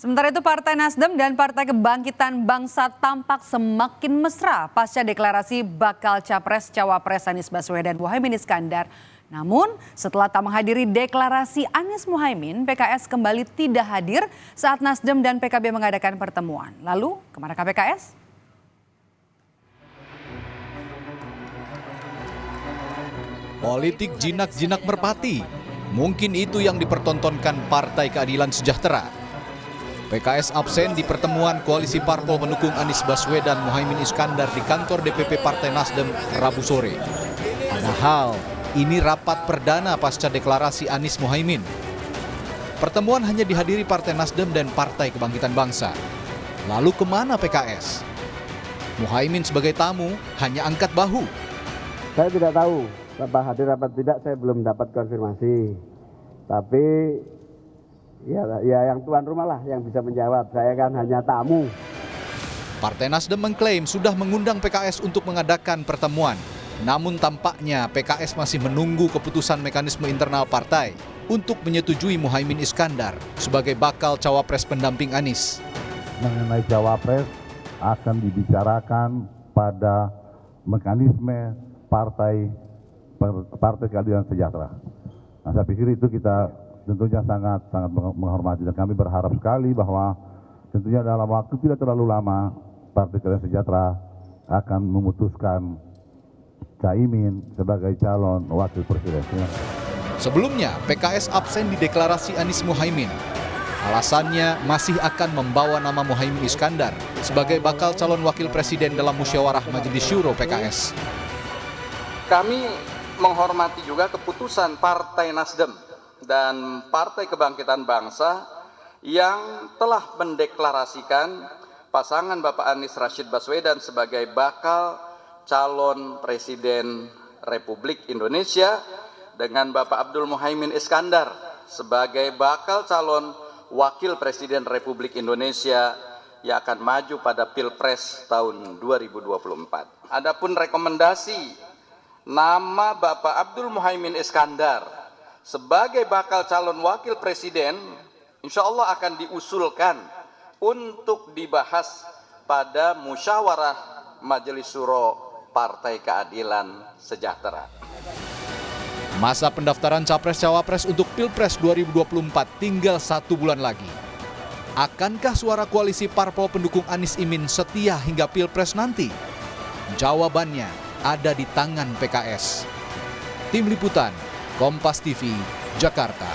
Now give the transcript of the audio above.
Sementara itu Partai Nasdem dan Partai Kebangkitan Bangsa tampak semakin mesra pasca deklarasi bakal Capres-Cawapres Anies Baswedan Muhaimin Iskandar. Namun setelah tak menghadiri deklarasi Anies Muhaimin, PKS kembali tidak hadir saat Nasdem dan PKB mengadakan pertemuan. Lalu kemana PKS? Politik jinak-jinak merpati, mungkin itu yang dipertontonkan Partai Keadilan Sejahtera. PKS absen di pertemuan koalisi parpol pendukung Anies Baswedan Muhaimin Iskandar di kantor DPP Partai Nasdem Rabu sore. Padahal ini rapat perdana pasca deklarasi Anies Muhaimin. Pertemuan hanya dihadiri Partai Nasdem dan Partai Kebangkitan Bangsa. Lalu kemana PKS? Muhaimin sebagai tamu hanya angkat bahu. Saya tidak tahu apa hadir apa tidak, saya belum dapat konfirmasi. Tapi ya yang tuan rumah lah yang bisa menjawab, saya kan hanya tamu. Partai Nasdem mengklaim sudah mengundang PKS untuk mengadakan pertemuan. Namun tampaknya PKS masih menunggu keputusan mekanisme internal partai untuk menyetujui Muhaimin Iskandar sebagai bakal cawapres pendamping Anies. Mengenai cawapres akan dibicarakan pada mekanisme Partai Keadilan Sejahtera. Nah, saya pikir itu kita tentunya sangat menghormati, dan kami berharap sekali bahwa tentunya dalam waktu tidak terlalu lama Partai Keadilan Sejahtera akan memutuskan Caimin sebagai calon wakil presiden. Sebelumnya PKS absen di deklarasi Anies Muhaimin. Alasannya masih akan membawa nama Muhaimin Iskandar sebagai bakal calon wakil presiden dalam musyawarah Majelis Syuro PKS. Kami menghormati juga keputusan Partai Nasdem dan Partai Kebangkitan Bangsa yang telah mendeklarasikan pasangan Bapak Anies Rashid Baswedan sebagai bakal calon Presiden Republik Indonesia dengan Bapak Abdul Muhaimin Iskandar sebagai bakal calon Wakil Presiden Republik Indonesia yang akan maju pada Pilpres tahun 2024. Adapun rekomendasi nama Bapak Abdul Muhaimin Iskandar sebagai bakal calon wakil presiden insya Allah akan diusulkan untuk dibahas pada musyawarah Majelis Syuro Partai Keadilan Sejahtera. Masa pendaftaran Capres-Cawapres untuk Pilpres 2024 tinggal 1 bulan lagi. Akankah suara koalisi parpol pendukung Anies Imin setia hingga Pilpres nanti? Jawabannya ada di tangan PKS. Tim Liputan, Kompas TV, Jakarta.